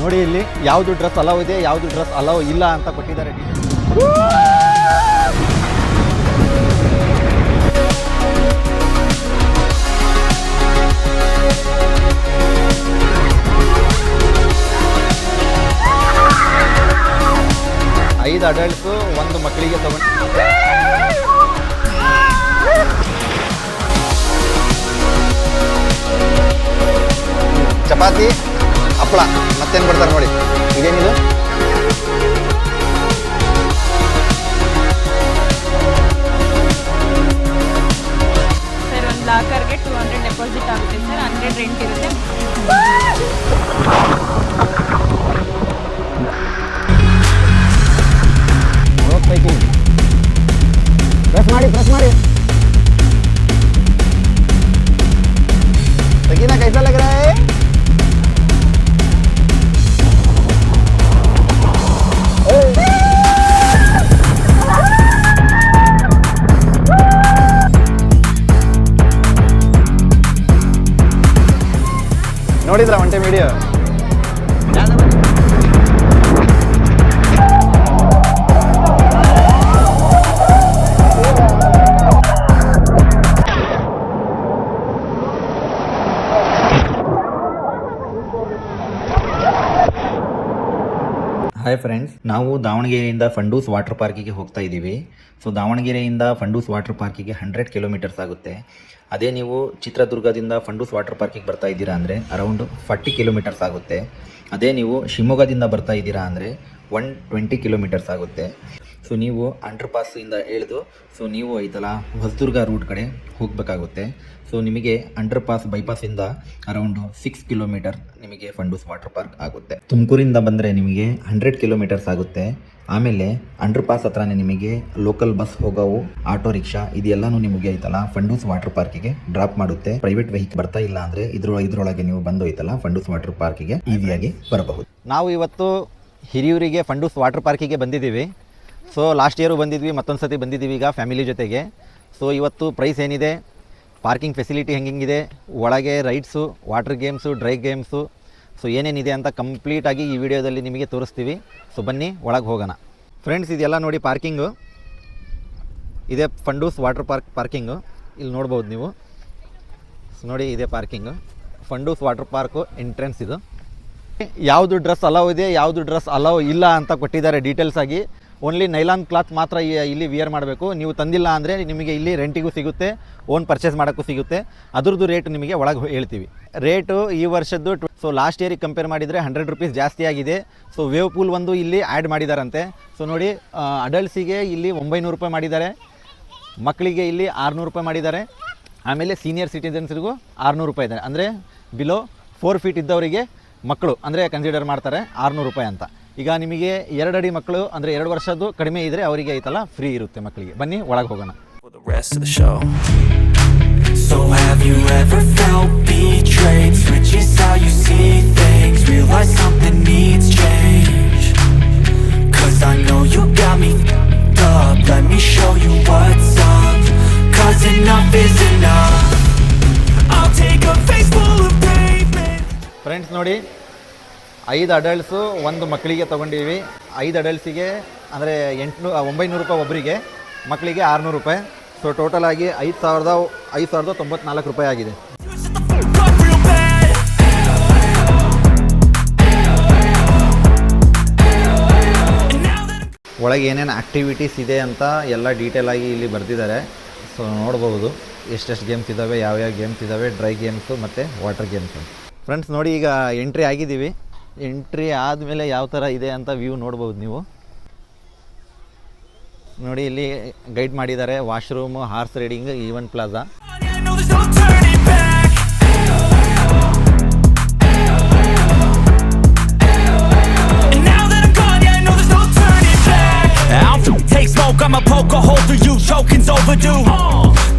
ನೋಡಿ ಇಲ್ಲಿ ಯಾವುದು ಡ್ರೆಸ್ ಅಲೌ ಇದೆ, ಯಾವುದು ಡ್ರೆಸ್ ಅಲೌ ಇಲ್ಲ ಅಂತ ಕೊಟ್ಟಿದ್ದಾರೆ. ಐದು ಅಡಲ್ಟ್ಸು, ಒಂದು ಮಕ್ಕಳಿಗೆ ತಗೊಂಡು ಚಪಾತಿ ಹಪ್ಪಳ ಮತ್ತೇನು ಕೊಡ್ತಾರೆ ನೋಡಿ. ಇದೇನಿದು? ಸರ್ ಒಂದು ಲಾಕರ್ಗೆ 200 ಡೆಪಾಸಿಟ್ ಆಗುತ್ತೆ ಸರ್, 100 ರೆಂಟ್ ಇರುತ್ತೆ. प्रेस मारी सकीना, कैसा लग रहा है? ನೋಡಿದ್ರ ಒಂಟೆ ವಿಡಿಯೋ? ಹಾಯ್ ಫ್ರೆಂಡ್ಸ್, ನಾವು ದಾವಣಗೆರೆಯಿಂದ ಫಂಡೂಸ್ ವಾಟರ್ ಪಾರ್ಕಿಗೆ ಹೋಗ್ತಾ ಇದ್ದೀವಿ. ಸೊ ದಾವಣಗೆರೆಯಿಂದ ಫಂಡೂಸ್ ವಾಟರ್ ಪಾರ್ಕಿಗೆ 100 ಕಿಲೋಮೀಟರ್ಸ್ ಆಗುತ್ತೆ. ಅದೇ ನೀವು ಚಿತ್ರದುರ್ಗದಿಂದ ಫಂಡೂಸ್ ವಾಟರ್ ಪಾರ್ಕಿಗೆ ಬರ್ತಾ ಇದ್ದೀರಾ ಅಂದರೆ ಅರೌಂಡ್ 40 ಕಿಲೋಮೀಟರ್ಸ್ ಆಗುತ್ತೆ. ಅದೇ ನೀವು ಶಿವಮೊಗ್ಗದಿಂದ ಬರ್ತಾ ಇದ್ದೀರಾ ಅಂದರೆ 120 ಕಿಲೋಮೀಟರ್ಸ್ ಆಗುತ್ತೆ. ಸೊ ನೀವು ಅಂಡರ್ ಪಾಸಿಂದ ಇಳಿದು ಸೊ ನೀವು ಐತಲ್ಲ ಹೊಸದುರ್ಗ ರೂಟ್ ಕಡೆ ಹೋಗಬೇಕಾಗುತ್ತೆ. ಸೊ ನಿಮಗೆ ಅಂಡರ್ ಪಾಸ್ ಬೈಪಾಸಿಂದ ಅರೌಂಡ್ 6 ಕಿಲೋಮೀಟರ್ ನಿಮಗೆ ಫಂಡೂಸ್ ವಾಟರ್ ಪಾರ್ಕ್ ಆಗುತ್ತೆ. ತುಮಕೂರಿಂದ ಬಂದರೆ ನಿಮಗೆ 100 ಕಿಲೋಮೀಟರ್ಸ್ ಆಗುತ್ತೆ. ಆಮೇಲೆ ಅಂಡರ್ ಪಾಸ್ ಹತ್ರನೇ ನಿಮಗೆ ಲೋಕಲ್ ಬಸ್ ಹೋಗೋವು, ಆಟೋ ರಿಕ್ಷಾ ಇದೆಲ್ಲನೂ ನಿಮಗೆ ಐತಲ್ಲ ಫಂಡೂಸ್ ವಾಟರ್ ಪಾರ್ಕಿಗೆ ಡ್ರಾಪ್ ಮಾಡುತ್ತೆ. ಪ್ರೈವೇಟ್ ವೆಹಿಕಲ್ ಬರ್ತಾ ಇಲ್ಲ ಅಂದರೆ ಇದ್ರೊಳಗೆ ನೀವು ಬಂದು ಐತಲ್ಲ ಫಂಡೂಸ್ ವಾಟರ್ ಪಾರ್ಕಿಗೆ ಈಸಿಯಾಗಿ ಬರಬಹುದು. ನಾವು ಇವತ್ತು ಹಿರಿಯೂರಿಗೆ ಫಂಡೂಸ್ ವಾಟರ್ ಪಾರ್ಕಿಗೆ ಬಂದಿದ್ದೀವಿ. ಸೊ ಲಾಸ್ಟ್ ಇಯರು ಬಂದಿದ್ವಿ, ಮತ್ತೊಂದು ಸತಿ ಬಂದಿದ್ದೀವಿ ಈಗ ಫ್ಯಾಮಿಲಿ ಜೊತೆಗೆ. ಸೊ ಇವತ್ತು ಪ್ರೈಸ್ ಏನಿದೆ, ಪಾರ್ಕಿಂಗ್ ಫೆಸಿಲಿಟಿ ಹೆಂಗಿದೆ, ಒಳಗೆ rides, water games, dry games, so ಏನೇನಿದೆ ಅಂತ ಕಂಪ್ಲೀಟಾಗಿ ಈ ವಿಡಿಯೋದಲ್ಲಿ ನಿಮಗೆ ತೋರಿಸ್ತೀವಿ. ಸೊ ಬನ್ನಿ ಒಳಗೆ ಹೋಗೋಣ. ಫ್ರೆಂಡ್ಸ್, ಇದೆಲ್ಲ ನೋಡಿ ಪಾರ್ಕಿಂಗು ಇದೆ, ಫಂಡೂಸ್ ವಾಟರ್ ಪಾರ್ಕಿಂಗು ಇಲ್ಲಿ ನೋಡ್ಬೋದು ನೀವು. ಸೊ ನೋಡಿ ಇದೆ parking, Fundoos water park entrance ಇದು. ಯಾವುದು ಡ್ರೆಸ್ ಅಲೌ ಇದೆ, ಯಾವುದು ಡ್ರೆಸ್ ಅಲೌ ಇಲ್ಲ ಅಂತ ಕೊಟ್ಟಿದ್ದಾರೆ ಡೀಟೇಲ್ಸ್ ಆಗಿ. ಓನ್ಲಿ ನೈಲಾನ್ ಕ್ಲಾತ್ ಮಾತ್ರ ಇಲ್ಲಿ ವಿಯರ್ ಮಾಡಬೇಕು. ನೀವು ತಂದಿಲ್ಲ ಅಂದರೆ ನಿಮಗೆ ಇಲ್ಲಿ ರೆಂಟಿಗೂ ಸಿಗುತ್ತೆ, ಓನ್ ಪರ್ಚೇಸ್ ಮಾಡೋಕ್ಕೂ ಸಿಗುತ್ತೆ. ಅದ್ರದ್ದು ರೇಟ್ ನಿಮಗೆ ಒಳಗೆ ಹೇಳ್ತೀವಿ. ರೇಟು ಈ ವರ್ಷದ್ದು ಸೊ ಲಾಸ್ಟ್ ಇಯರಿಗೆ ಕಂಪೇರ್ ಮಾಡಿದರೆ 100 ರೂಪೀಸ್ ಜಾಸ್ತಿ ಆಗಿದೆ. ಸೊ ವೇವ್ ಪೂಲ್ ಒಂದು ಇಲ್ಲಿ ಆ್ಯಡ್ ಮಾಡಿದಾರಂತೆ. ಸೊ ನೋಡಿ, ಅಡಲ್ಟ್ಸಿಗೆ ಇಲ್ಲಿ 900 ರೂಪಾಯಿ ಮಾಡಿದ್ದಾರೆ, ಮಕ್ಕಳಿಗೆ ಇಲ್ಲಿ 600 ರೂಪಾಯಿ ಮಾಡಿದ್ದಾರೆ. ಆಮೇಲೆ ಸೀನಿಯರ್ ಸಿಟಿಜನ್ಸ್ರಿಗೂ 600 ರೂಪಾಯಿ ಇದೆ. ಅಂದರೆ ಬಿಲೋ 4 ಫೀಟ್ ಇದ್ದವರಿಗೆ ಮಕ್ಕಳು ಅಂದರೆ ಕನ್ಸಿಡರ್ ಮಾಡ್ತಾರೆ 600 ರೂಪಾಯಿ ಅಂತ. ಈಗ ನಿಮಗೆ 2 ಅಡಿ ಮಕ್ಕಳು ಅಂದರೆ 2 ವರ್ಷದ್ದು ಕಡಿಮೆ ಇದ್ದರೆ ಅವರಿಗೆ ಐತಲ್ಲ ಫ್ರೀ ಇರುತ್ತೆ ಮಕ್ಕಳಿಗೆ. ಬನ್ನಿ ಒಳಗೆ ಹೋಗೋಣ. So have you ever felt betrayed? Switches how you see things, realize something needs change. Cause I know you got me f***ed up, let me show you what's up. Cause enough is enough, I'll take a face full of pavement. Friends ನೋಡಿ, 5 adults, ಒಂದು ಮಕ್ಕಳಿಗೆ ತೊಗೊಂಡಿವಿ. 5 ಅಡಲ್ಟ್ಸಿಗೆ ಅಂದರೆ 900 ರೂಪಾಯಿ ಒಬ್ಬರಿಗೆ, ಮಕ್ಕಳಿಗೆ 600 ರೂಪಾಯಿ. So total ಆಗಿ 5,094 ರೂಪಾಯಿ ಆಗಿದೆ. ಒಳಗೆ ಏನೇನು ಆ್ಯಕ್ಟಿವಿಟೀಸ್ ಇದೆ ಅಂತ ಎಲ್ಲ ಡೀಟೇಲಾಗಿ ಇಲ್ಲಿ ಬರೆದಿದ್ದಾರೆ. ಸೊ ನೋಡ್ಬೋದು ಎಷ್ಟೆಷ್ಟು ಗೇಮ್ಸ್ ಇದ್ದಾವೆ, ಯಾವ್ಯಾವ ಗೇಮ್ಸ್ ಇದ್ದಾವೆ, ಡ್ರೈ ಗೇಮ್ಸು ಮತ್ತು ವಾಟರ್ ಗೇಮ್ಸು. ಫ್ರೆಂಡ್ಸ್ ನೋಡಿ, ಈಗ ಎಂಟ್ರಿ ಆಗಿದ್ದೀವಿ. ಎಂಟ್ರಿ ಆದಮೇಲೆ ಯಾವ ಥರ ಇದೆ ಅಂತ ವ್ಯೂ ನೋಡ್ಬೋದು ನೀವು. ನೋಡಿ ಇಲ್ಲಿ ಗೈಡ್ ಮಾಡಿದ್ದಾರೆ, washroom, horse riding, event plaza. Take smoke, I'ma poke a hole through you, choking's overdue.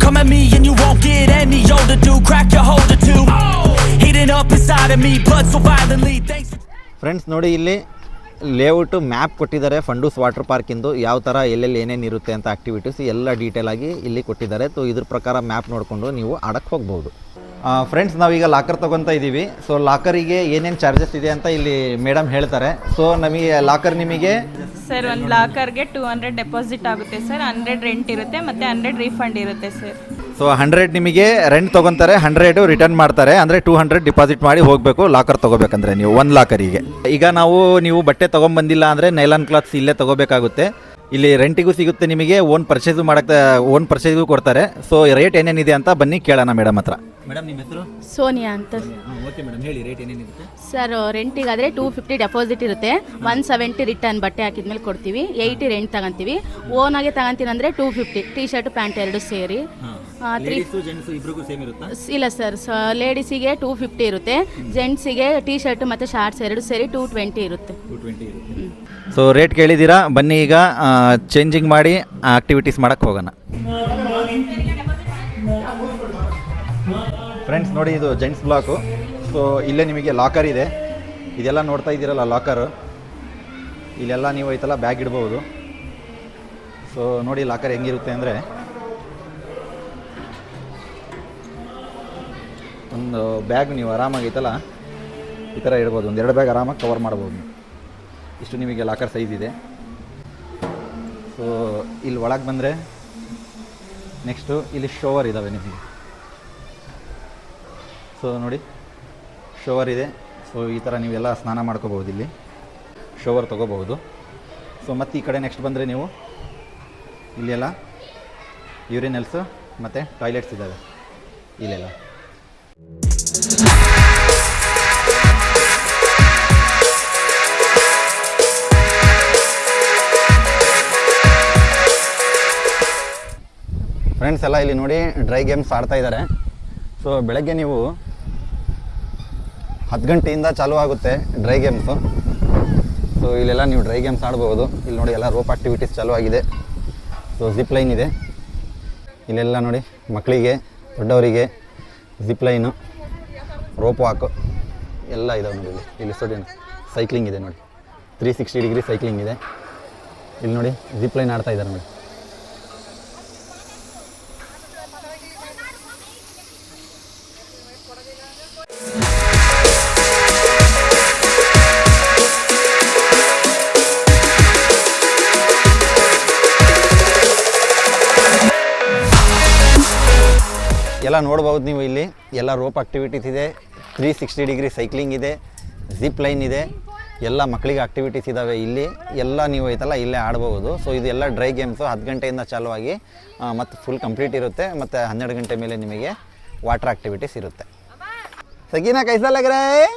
Come at me and you won't get any older, dude. Crack your holder too. Heating up inside of me, blood so violently. Thanks. Friends ನೋಡಿ, ಇಲ್ಲಿ layout map ಕೊಟ್ಟಿದ್ದಾರೆ Fundoos water ಪಾರ್ಕಿಂದು, ಯಾವ ಥರ ಎಲ್ಲೆಲ್ಲಿ ಏನೇನು ಇರುತ್ತೆ ಅಂತ activities ಎಲ್ಲ ಡೀಟೇಲಾಗಿ ಇಲ್ಲಿ ಕೊಟ್ಟಿದ್ದಾರೆ. ಸೊ ಇದ್ರ ಪ್ರಕಾರ ಮ್ಯಾಪ್ ನೋಡಿಕೊಂಡು ನೀವು ಆಡಕ್ಕೆ ಹೋಗ್ಬೋದು. ಫ್ರೆಂಡ್ಸ್ ನಾವೀಗ ಲಾಕರ್ ತೊಗೊತಾ ಇದ್ದೀವಿ. ಸೊ ಲಾಕರಿಗೆ ಏನೇನು ಚಾರ್ಜಸ್ ಇದೆ ಅಂತ ಇಲ್ಲಿ ಮೇಡಮ್ ಹೇಳ್ತಾರೆ. ಸೊ ನಮಗೆ ಲಾಕರ್ ನಿಮಗೆ ಸರ್ ಒಂದು ಲಾಕರ್ಗೆ 200 ಡೆಪಾಸಿಟ್ ಆಗುತ್ತೆ ಸರ್, 100 ರೆಂಟ್ ಇರುತ್ತೆ ಮತ್ತು 100 ರೀಫಂಡ್ ಇರುತ್ತೆ ಸರ್. ಸೊ 100 ನಿಮಗೆ ರೆಂಟ್ ತೊಗೊತಾರೆ, 100 ರಿಟರ್ನ್ ಮಾಡ್ತಾರೆ. ಅಂದರೆ 200 ಡಿಪಾಸಿಟ್ ಮಾಡಿ ಹೋಗಬೇಕು ಲಾಕರ್ ತೊಗೋಬೇಕಂದ್ರೆ ನೀವು ಒಂದು ಲಾಕರಿಗೆ. ಈಗ ನೀವು ಬಟ್ಟೆ ತೊಗೊಂಬಂದಿಲ್ಲ ಅಂದರೆ ನೈಲಾನ್ ಕ್ಲಾತ್ಸ್ ಇಲ್ಲೇ ತೊಗೋಬೇಕಾಗುತ್ತೆ. ಇಲ್ಲಿ ರೆಂಟಿಗೂ ಸಿಗುತ್ತೆ, ನಿಮಗೆ ಓನ್ ಪರ್ಚೇಸ್ಗೂ ಕೊಡ್ತಾರೆ. ಸೊ ರೇಟ್ ಏನೇನಿದೆ ಅಂತ ಬನ್ನಿ ಕೇಳೋಣ ಮೇಡಮ್ ಹತ್ರ. ಮೇಡಮ್ ನಿಮ್ಮ ಹೆಸರು? ಸೋನಿಯಾ ಅಂತ. ಓಕೆ ಮೇಡಮ್, ಹೇಳಿ ರೇಟ್ ಏನೇನಿರುತ್ತೆ? ಸರ್ ರೆಂಟಿಗಾದರೆ 250 ಡೆಪಾಸಿಟ್ ಇರುತ್ತೆ, 170 ರಿಟರ್ನ್ ಬಟ್ಟೆ ಹಾಕಿದ್ಮೇಲೆ ಕೊಡ್ತೀವಿ, 80 ರೆಂಟ್ ತಗೊಂತೀವಿ. ಓನಾಗೆ ತಗೊಂತೀನಿ ಅಂದರೆ 250 ಟೀ ಶರ್ಟ್ ಪ್ಯಾಂಟ್ ಎರಡು ಸೇರಿ. ಇಲ್ಲ ಸರ್, ಲೇಡೀಸಿಗೆ 250 ಇರುತ್ತೆ, ಜೆಂಟ್ಸಿಗೆ ಟೀ ಶರ್ಟ್ ಮತ್ತು ಶಾರ್ಟ್ಸ್ ಎರಡು ಸೇರಿ 220 ಇರುತ್ತೆ. ಸೊ ರೇಟ್ ಕೇಳಿದ್ದೀರಾ, ಬನ್ನಿ ಈಗ ಚೇಂಜಿಂಗ್ ಮಾಡಿ ಆಕ್ಟಿವಿಟೀಸ್ ಮಾಡೋಕ್ಕೆ ಹೋಗೋಣ. ಫ್ರೆಂಡ್ಸ್ ನೋಡಿ, ಇದು ಜೆಂಟ್ಸ್ ಬ್ಲಾಕು. ಸೊ ಇಲ್ಲೇ ನಿಮಗೆ ಲಾಕರ್ ಇದೆ. ಇದೆಲ್ಲ ನೋಡ್ತಾ ಇದ್ದೀರಲ್ಲ ಲಾಕರು, ಇಲ್ಲೆಲ್ಲ ನೀವು ಐತಲ್ಲ ಬ್ಯಾಗ್ ಇಡ್ಬೋದು. ಸೊ ನೋಡಿ ಲಾಕರ್ ಹೆಂಗಿರುತ್ತೆ ಅಂದರೆ, ಒಂದು ಬ್ಯಾಗ್ ನೀವು ಆರಾಮಾಗೈತಲ್ಲ ಈ ಥರ ಇಡ್ಬೋದು. ಒಂದು 2 ಬ್ಯಾಗ್ ಆರಾಮಾಗಿ ಕವರ್ ಮಾಡ್ಬೋದು. ಇಷ್ಟು ನಿಮಗೆ ಲಾಕರ್ ಸೈಜ್ ಇದೆ. ಸೊ ಇಲ್ಲಿ ಒಳಗೆ ಬಂದರೆ ನೆಕ್ಸ್ಟು ಇಲ್ಲಿ ಶೋವರ್ ಇದ್ದಾವೆ ನಿಮಗೆ. ಸೊ ನೋಡಿ ಶೋವರ್ ಇದೆ. ಸೊ ಈ ಥರ ನೀವೆಲ್ಲ ಸ್ನಾನ ಮಾಡ್ಕೋಬೋದು, ಇಲ್ಲಿ ಶೋವರ್ ತೊಗೋಬಹುದು. ಸೊ ಮತ್ತು ಈ ಕಡೆ ನೆಕ್ಸ್ಟ್ ಬಂದರೆ ನೀವು ಇಲ್ಲೆಲ್ಲ ಯೂರಿನಲ್ಸು ಮತ್ತು ಟಾಯ್ಲೆಟ್ಸ್ ಇದ್ದಾವೆ ಇಲ್ಲೆಲ್ಲ. ಫ್ರೆಂಡ್ಸ್ ಎಲ್ಲ ಇಲ್ಲಿ ನೋಡಿ ಡ್ರೈ ಗೇಮ್ಸ್ ಆಡ್ತಾ ಇದ್ದಾರೆ. ಸೊ ಬೆಳಗ್ಗೆ ನೀವು 10 ಗಂಟೆಯಿಂದ ಚಾಲೂ ಆಗುತ್ತೆ ಡ್ರೈ ಗೇಮ್ಸು. ಸೊ ಇಲ್ಲೆಲ್ಲ ನೀವು ಡ್ರೈ ಗೇಮ್ಸ್ ಆಡ್ಬೋದು. ಇಲ್ಲಿ ನೋಡಿ ಎಲ್ಲ ರೋಪ್ ಆಕ್ಟಿವಿಟೀಸ್ ಚಾಲೂ ಆಗಿದೆ. ಸೊ ಜಿಪ್ ಲೈನ್ ಇದೆ ಇಲ್ಲೆಲ್ಲ ನೋಡಿ, ಮಕ್ಕಳಿಗೆ ದೊಡ್ಡವರಿಗೆ ಜಿಪ್ ಲೈನು, ರೋಪ್ ವಾಕು ಎಲ್ಲ ಇದಾವೆ ನೋಡಿ. ಇಲ್ಲಿ ಸ್ಟೂಡೆಂಟ್ ಸೈಕ್ಲಿಂಗ್ ಇದೆ ನೋಡಿ, 360 ಡಿಗ್ರಿ ಸೈಕ್ಲಿಂಗ್ ಇದೆ. ಇಲ್ಲಿ ನೋಡಿ ಜಿಪ್ ಲೈನ್ ಆಡ್ತಾ ಇದ್ದಾರೆ ನೋಡಿ. ಎಲ್ಲ ನೋಡ್ಬೋದು ನೀವು, ಇಲ್ಲಿ ಎಲ್ಲ ರೋಪ್ ಆಕ್ಟಿವಿಟೀಸ್ ಇದೆ, 360 ಡಿಗ್ರಿ ಸೈಕ್ಲಿಂಗ್ ಇದೆ, ಜಿಪ್ ಲೈನ್ ಇದೆ, ಎಲ್ಲ ಮಕ್ಕಳಿಗೆ ಆಕ್ಟಿವಿಟೀಸ್ ಇದ್ದಾವೆ. ಇಲ್ಲಿ ಎಲ್ಲ ನೀವು ಐತಲ್ಲ ಇಲ್ಲೇ ಆಡ್ಬೋದು. ಸೊ ಇದೆಲ್ಲ ಡ್ರೈ ಗೇಮ್ಸು 10 ಗಂಟೆಯಿಂದ ಚಾಲೂ ಆಗಿ ಮತ್ತು ಫುಲ್ ಕಂಪ್ಲೀಟ್ ಇರುತ್ತೆ. ಮತ್ತು 12 ಗಂಟೆ ಮೇಲೆ ನಿಮಗೆ ವಾಟರ್ ಆಕ್ಟಿವಿಟೀಸ್ ಇರುತ್ತೆ. ಸಗೀನಾ ಕೈಸಾ ಲಗ್ ರಹಾ ಹೈ?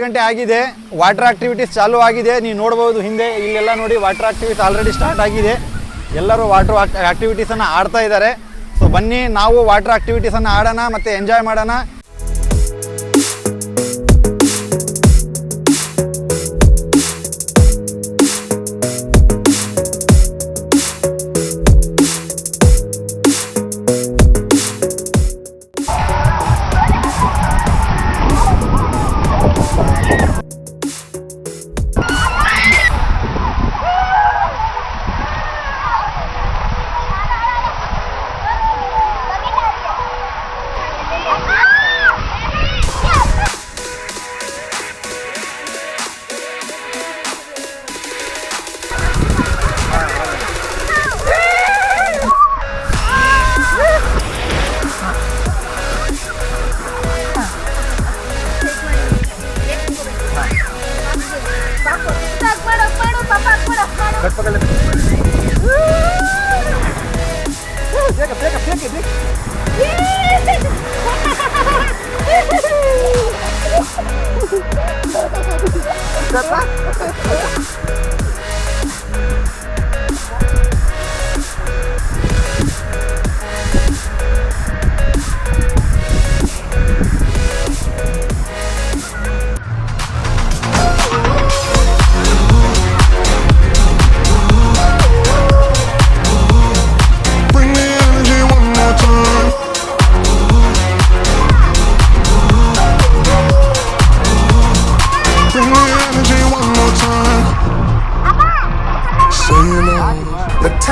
ಗಂಟೆ ಆಗಿದೆ, ವಾಟರ್ ಆಕ್ಟಿವಿಟೀಸ್ ಚಾಲೂ ಆಗಿದೆ. ನೀವು ನೋಡ್ಬೋದು ಹಿಂದೆ ಇಲ್ಲೆಲ್ಲ ನೋಡಿ ವಾಟರ್ ಆಕ್ಟಿವಿಟೀಸ್ ಆಲ್ರೆಡಿ ಸ್ಟಾರ್ಟ್ ಆಗಿದೆ. ಎಲ್ಲರೂ ವಾಟರ್ ಆಕ್ಟಿವಿಟೀಸನ್ನು ಆಡ್ತಾ ಇದ್ದಾರೆ. ಸೊ ಬನ್ನಿ ನಾವು ವಾಟರ್ ಆಕ್ಟಿವಿಟೀಸನ್ನು ಆಡೋಣ ಮತ್ತು ಎಂಜಾಯ್ ಮಾಡೋಣ.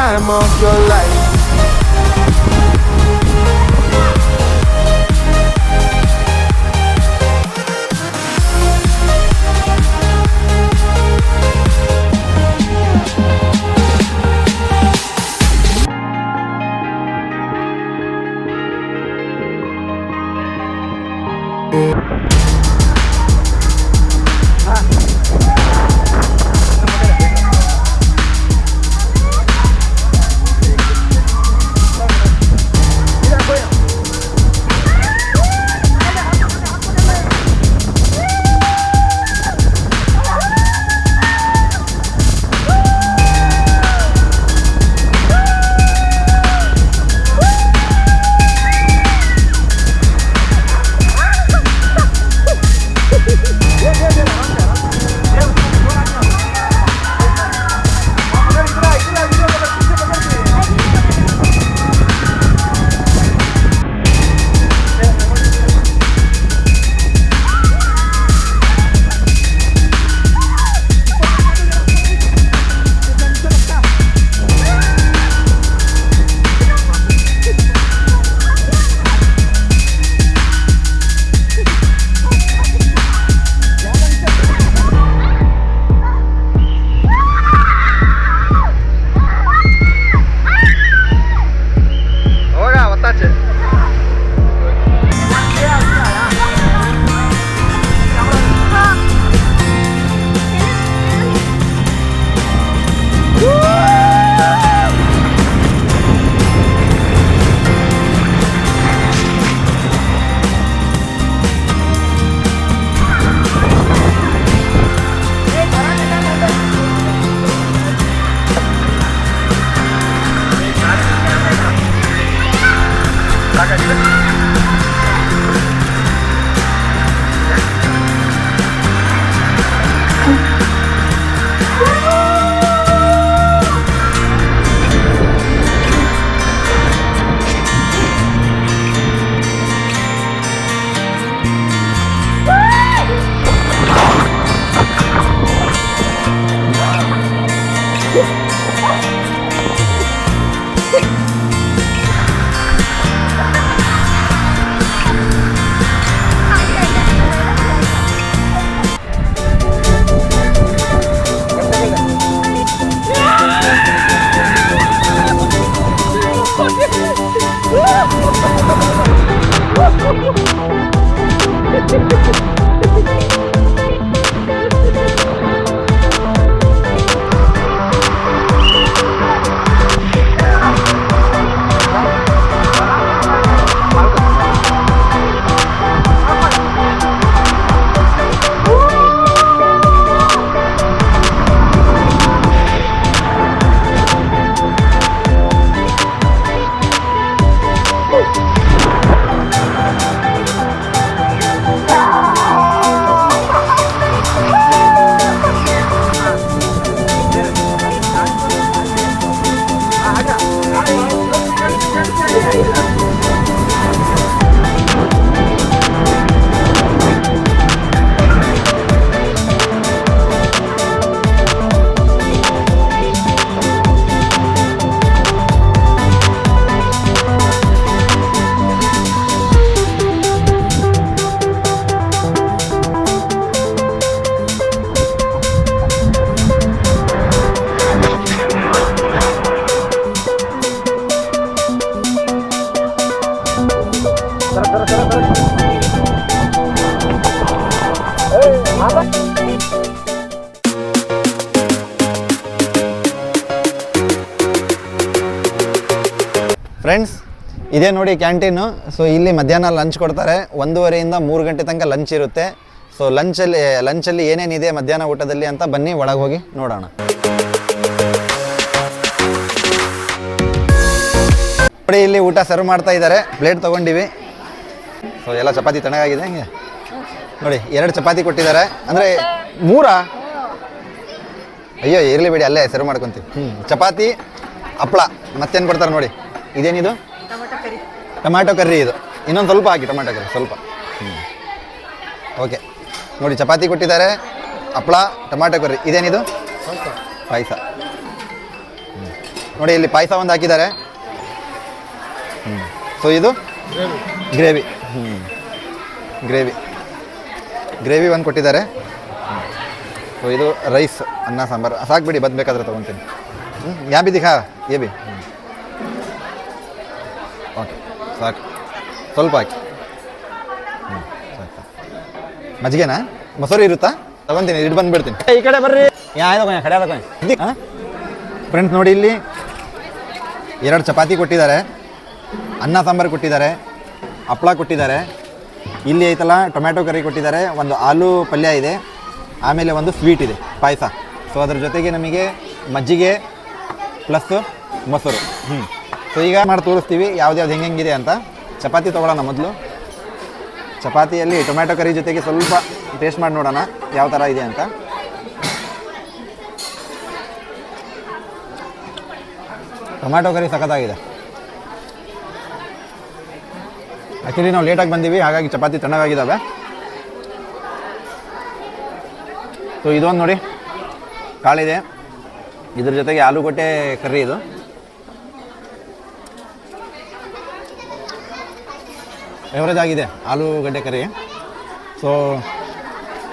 time of your life. Friends, ಇದೇ ನೋಡಿ ಕ್ಯಾಂಟೀನು. ಸೊ ಇಲ್ಲಿ ಮಧ್ಯಾಹ್ನ ಲಂಚ್ ಕೊಡ್ತಾರೆ. 1:30 ಇಂದ 3 ಗಂಟೆ ತನಕ ಲಂಚ್ ಇರುತ್ತೆ. ಸೊ ಲಂಚಲ್ಲಿ ಏನೇನಿದೆ ಮಧ್ಯಾಹ್ನ ಊಟದಲ್ಲಿ ಅಂತ ಬನ್ನಿ ಒಳಗೆ ಹೋಗಿ ನೋಡೋಣ. ನೋಡಿ ಇಲ್ಲಿ ಊಟ ಸರ್ವ್ ಮಾಡ್ತಾ ಇದ್ದಾರೆ. ಪ್ಲೇಟ್ ತೊಗೊಂಡಿವಿ. ಸೊ ಎಲ್ಲ ಚಪಾತಿ ತಣ್ಣಗಾಗಿದೆ. ಹಂಗೆ ನೋಡಿ 2 ಚಪಾತಿ ಕೊಟ್ಟಿದ್ದಾರೆ. ಅಂದರೆ 3? ಅಯ್ಯೋ ಇರಲಿ ಬಿಡಿ, ಅಲ್ಲೇ ಸರ್ವ್ ಮಾಡ್ಕೊತೀವಿ. ಚಪಾತಿ, ಹಪ್ಪಳ, ಮತ್ತೇನು ಕೊಡ್ತಾರೆ ನೋಡಿ. ಇದೇನಿದು? Tomato curry. ಇದು ಇನ್ನೊಂದು ಸ್ವಲ್ಪ ಹಾಕಿ, ಟೊಮ್ಯಾಟೊ ಕರ್ರಿ ಸ್ವಲ್ಪ. ಓಕೆ ನೋಡಿ, ಚಪಾತಿ ಕೊಟ್ಟಿದ್ದಾರೆ, ಹಪ್ಪಳ, ಟೊಮ್ಯಾಟೊ ಕರ್ರಿ. ಇದೇನಿದು? ಪಾಯಸ. ನೋಡಿ ಇಲ್ಲಿ ಪಾಯಸ ಒಂದು ಹಾಕಿದ್ದಾರೆ. ಸೊ ಇದು ಗ್ರೇವಿ. ಗ್ರೇವಿ ಒಂದು ಕೊಟ್ಟಿದ್ದಾರೆ. ಸೊ ಇದು ರೈಸ್, ಅನ್ನ ಸಾಂಬಾರು ಸಾಕು ಬಿಡಿ, ಬೇಕಾದ್ರೆ ತೊಗೊತೀನಿ. ಯಾ ಬಿ ದಿಖಾ ಏ ಬಿ. ಓಕೆ ಸಾಕು, ಸ್ವಲ್ಪ ಹಾಕಿ. ಸಾಕು. ಮಜ್ಜಿಗೆನಾ ಮೊಸರು ಇರುತ್ತಾ? ತಗೊತೀನಿ, ಇಟ್ಟು ಬಂದುಬಿಡ್ತೀನಿ. ಈ ಕಡೆ ಬರ್ರಿ. ಫ್ರೆಂಡ್ಸ್ ನೋಡಿ, ಇಲ್ಲಿ 2 ಚಪಾತಿ ಕೊಟ್ಟಿದ್ದಾರೆ, ಅನ್ನ ಸಾಂಬಾರು ಕೊಟ್ಟಿದ್ದಾರೆ, ಹಪ್ಪಳ ಕೊಟ್ಟಿದ್ದಾರೆ. ಇಲ್ಲಿ ಐತಲ್ಲ ಟೊಮ್ಯಾಟೊ ಕರಿ ಕೊಟ್ಟಿದ್ದಾರೆ, ಒಂದು ಆಲೂ ಪಲ್ಯ ಇದೆ, ಆಮೇಲೆ ಒಂದು ಸ್ವೀಟ್ ಇದೆ, ಪಾಯಸ. ಸೊ ಅದ್ರ ಜೊತೆಗೆ ನಮಗೆ ಮಜ್ಜಿಗೆ ಪ್ಲಸ್ಸು ಮೊಸರು. ಸೊ ಈಗ ಮಾಡಿ ತೋರಿಸ್ತೀವಿ ಯಾವ್ದು ಹೆಂಗಿದೆ ಅಂತ. ಚಪಾತಿ ತೊಗೊಳ್ಳೋಣ ಮೊದಲು. ಚಪಾತಿಯಲ್ಲಿ ಟೊಮ್ಯಾಟೊ ಕರಿ ಜೊತೆಗೆ ಸ್ವಲ್ಪ ಟೇಸ್ಟ್ ಮಾಡಿ ನೋಡೋಣ ಯಾವ ಥರ ಇದೆ ಅಂತ. ಟೊಮ್ಯಾಟೊ ಕರಿ ಸಖತ್ತಾಗಿದೆ. ಆ್ಯಕ್ಚುಲಿ ನಾವು ಲೇಟಾಗಿ ಬಂದೀವಿ, ಹಾಗಾಗಿ ಚಪಾತಿ ತಣ್ಣಗಾಗಿದ್ದಾವೆ. ಸೊ ಇದೊಂದು ನೋಡಿ, ಕಾಳಿದೆ, ಇದ್ರ ಜೊತೆಗೆ ಆಲೂಗಡ್ಡೆ ಕರ್ರಿ. ಇದು ಎವರೇಜ್ ಆಗಿದೆ ಆಲೂಗಡ್ಡೆ ಕರಿ. ಸೊ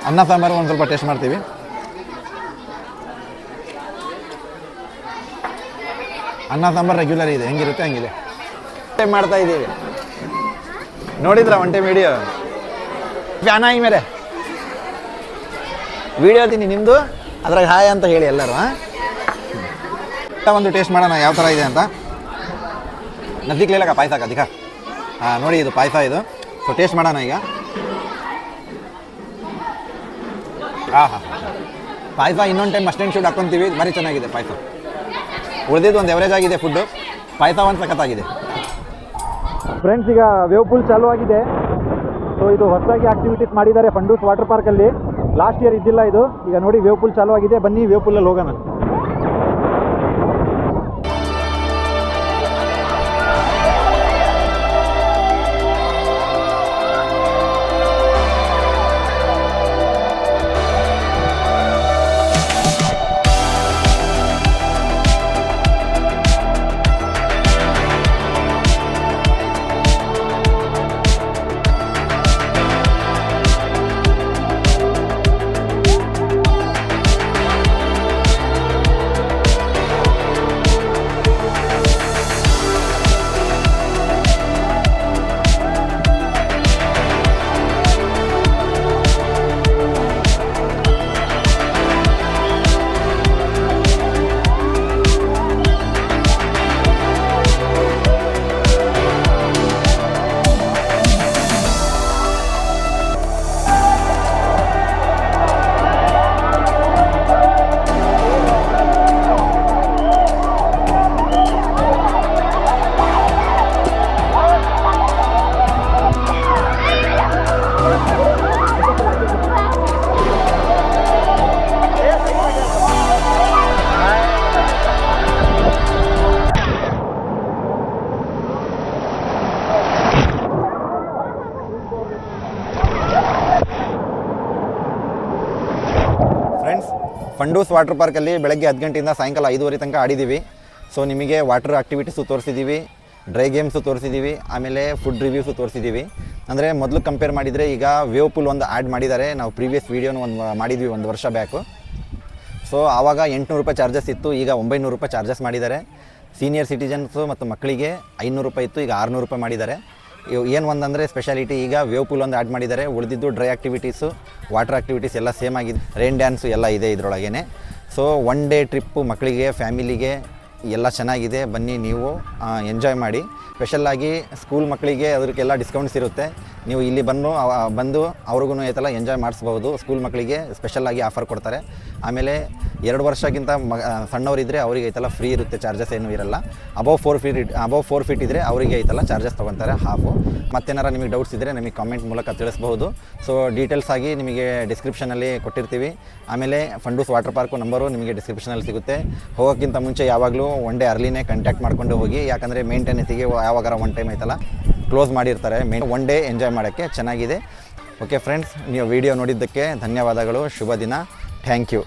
ಅನ್ನ ಸಾಂಬಾರು ಒಂದು ಸ್ವಲ್ಪ ಟೇಸ್ಟ್ ಮಾಡ್ತೀವಿ. ಅನ್ನ ಸಾಂಬಾರು ರೆಗ್ಯುಲರ್ ಇದೆ, ಹೆಂಗಿರುತ್ತೆ ಹಂಗಿದೆ. ಟೈಮ್ ಮಾಡ್ತಾ ಇದ್ದೀವಿ, ನೋಡಿದ್ರ ಒನ್ ಟೈಮ್ ವಿಡಿಯೋ ಫ್ಯಾನ್ ಆಗಿ ಮೇಲೆ ವಿಡಿಯೋತೀನಿ ನಿಮ್ಮದು, ಅದ್ರಾಗ ಹಾಯ್ ಅಂತ ಹೇಳಿ ಎಲ್ಲರೂ. ಒಂದು ಟೇಸ್ಟ್ ಮಾಡೋಣ ಯಾವ ಥರ ಇದೆ ಅಂತ. ನದಿಕ್ಲೇಲಕ್ಕ ಪಾಯಸ ಅಧಿಕ. ನೋಡಿ ಇದು ಪಾಯಸ ಇದು. ಸೊ ಟೇಸ್ಟ್ ಮಾಡೋಣ ಈಗ. ಪಾಯಸ ಇನ್ನೊಂದು ಟೈಮ್ ಮಸ್ಟೆಂಡ್ ಶೂಟ್ ಹಾಕ್ಕೊಂತೀವಿ, ಭಾರಿ ಚೆನ್ನಾಗಿದೆ ಪಾಯಸ. ಉಳಿದಿದ್ದು ಒಂದು ಎವರೇಜ್ ಆಗಿದೆ ಫುಡ್ಡು, ಪಾಯಸ ಒಂದು ಸಖತ್ತಾಗಿದೆ. ಫ್ರೆಂಡ್ಸ್ ಈಗ ವೇವ್ ಪೂಲ್ ಚಾಲೂ ಆಗಿದೆ. ಸೊ ಇದು ಹೊಸದಾಗಿ ಆಕ್ಟಿವಿಟೀಸ್ ಮಾಡಿದ್ದಾರೆ ಫಂಡೂಸ್ ವಾಟರ್ ಪಾರ್ಕಲ್ಲಿ. ಲಾಸ್ಟ್ ಇಯರ್ ಇದ್ದಿಲ್ಲ ಇದು. ಈಗ ನೋಡಿ ವೇವ್ ಪೂಲ್ ಚಾಲೂ ಆಗಿದೆ, ಬನ್ನಿ ವೇವ್ ಪೂಲಲ್ಲಿ ಹೋಗೋಣ. ಫಂಡೂಸ್ ವಾಟರ್ ಪಾರ್ಕಲ್ಲಿ ಬೆಳಗ್ಗೆ 10 ಗಂಟೆಯಿಂದ ಸಾಯಂಕಾಲ 5:30 ತನಕ ಆಡಿದ್ದೀವಿ. ಸೊ ನಿಮಗೆ ವಾಟರ್ ಆಕ್ಟಿವಿಟೀಸು ತೋರಿಸಿದ್ದೀವಿ, ಡ್ರೈ ಗೇಮ್ಸು ತೋರಿಸಿದ್ದೀವಿ, ಆಮೇಲೆ ಫುಡ್ ರಿವ್ಯೂಸು ತೋರಿಸಿದ್ದೀವಿ. ಅಂದರೆ ಮೊದಲು ಕಂಪೇರ್ ಮಾಡಿದರೆ ಈಗ ವೇವ್ ಪೂಲ್ ಒಂದು ಆ್ಯಡ್ ಮಾಡಿದ್ದಾರೆ. ನಾವು ಪ್ರೀವಿಯಸ್ ವೀಡಿಯೋನು ಮಾಡಿದ್ವಿ 1 ವರ್ಷ ಬ್ಯಾಕು. ಸೊ ಆವಾಗ 800 ರೂಪಾಯಿ ಚಾರ್ಜಸ್ ಇತ್ತು, ಈಗ 900 ರೂಪಾಯಿ ಚಾರ್ಜಸ್ ಮಾಡಿದ್ದಾರೆ. ಸೀನಿಯರ್ ಸಿಟಿಜನ್ಸು ಮತ್ತು ಮಕ್ಕಳಿಗೆ 500 ರೂಪಾಯಿ ಇತ್ತು, ಈಗ 600 ರೂಪಾಯಿ ಮಾಡಿದ್ದಾರೆ. ಏನು ಒಂದಂದರೆ ಸ್ಪೆಷಾಲಿಟಿ, ಈಗ ವೇವ್ ಪೂಲ್ ಒಂದು ಆ್ಯಡ್ ಮಾಡಿದ್ದಾರೆ. ಉಳಿದಿದ್ದು ಡ್ರೈ ಆಕ್ಟಿವಿಟೀಸು, ವಾಟರ್ ಆಕ್ಟಿವಿಟೀಸ್ ಎಲ್ಲ ಸೇಮ್ ಆಗಿದೆ. ರೈನ್ ಡ್ಯಾನ್ಸು ಎಲ್ಲ ಇದೆ ಇದರೊಳಗೇ. ಸೊ 1 ಡೇ ಟ್ರಿಪ್ಪು ಮಕ್ಕಳಿಗೆ, ಫ್ಯಾಮಿಲಿಗೆ ಎಲ್ಲ ಚೆನ್ನಾಗಿದೆ. ಬನ್ನಿ ನೀವು ಎಂಜಾಯ್ ಮಾಡಿ. ಸ್ಪೆಷಲ್ಲಾಗಿ ಸ್ಕೂಲ್ ಮಕ್ಕಳಿಗೆ ಅದಕ್ಕೆಲ್ಲ ಡಿಸ್ಕೌಂಟ್ಸ್ ಇರುತ್ತೆ. ನೀವು ಇಲ್ಲಿ ಬಂದು ಅವ್ರಿಗೂ ಐತಲ್ಲ ಎಂಜಾಯ್ ಮಾಡಿಸ್ಬೋದು. ಸ್ಕೂಲ್ ಮಕ್ಕಳಿಗೆ ಸ್ಪೆಷಲ್ಲಾಗಿ ಆಫರ್ ಕೊಡ್ತಾರೆ. ಆಮೇಲೆ 2 ವರ್ಷಕ್ಕಿಂತ ಸಣ್ಣವರಿದ್ದರೆ ಅವರಿಗೆ ಐತಲ್ಲ ಫ್ರೀ ಇರುತ್ತೆ, ಚಾರ್ಜಸ್ ಏನೂ ಇರಲ್ಲ. ಅಬೌವ್ 4 ಫೀಟ್ ಇದ್ದರೆ ಅವರಿಗೆ ಐತಲ್ಲ ಚಾರ್ಜಸ್ ತೊಗೊತಾರೆ ಹಾಫು. ಮತ್ತೇನಾರ ನಿಮಗೆ ಡೌಟ್ಸ್ ಇದ್ದರೆ ನಮಗೆ ಕಾಮೆಂಟ್ ಮೂಲಕ ತಿಳಿಸ್ಬಹುದು. ಸೊ ಡೀಟೇಲ್ಸ್ ಆಗಿ ನಿಮಗೆ ಡಿಸ್ಕ್ರಿಪ್ಷನಲ್ಲಿ ಕೊಟ್ಟಿರ್ತೀವಿ. ಆಮೇಲೆ ಫಂಡೂಸ್ ವಾಟರ್ ಪಾರ್ಕು ನಂಬರು ನಿಮಗೆ ಡಿಸ್ಕ್ರಿಪ್ಷನಲ್ಲಿ ಸಿಗುತ್ತೆ. ಹೋಗೋಕ್ಕಿಂತ ಮುಂಚೆ ಯಾವಾಗಲೂ 1 ಡೇ ಅರ್ಲಿನೇ ಕಾಂಟ್ಯಾಕ್ಟ್ ಮಾಡ್ಕೊಂಡು ಹೋಗಿ, ಯಾಕಂದರೆ ಮೇಂಟೆನೆನ್ಸಿಗೆ ಯಾವಾಗಾರ 1 ಟೈಮ್ ಐತಲ್ಲ ಕ್ಲೋಸ್ ಮಾಡಿರ್ತಾರೆ. 1 ಡೇ ಎಂಜಾಯ್ ಮಾಡೋಕ್ಕೆ ಚೆನ್ನಾಗಿದೆ. ಓಕೆ ಫ್ರೆಂಡ್ಸ್, ನೀವು ವಿಡಿಯೋ ನೋಡಿದ್ದಕ್ಕೆ ಧನ್ಯವಾದಗಳು. ಶುಭ ದಿನ. Thank you.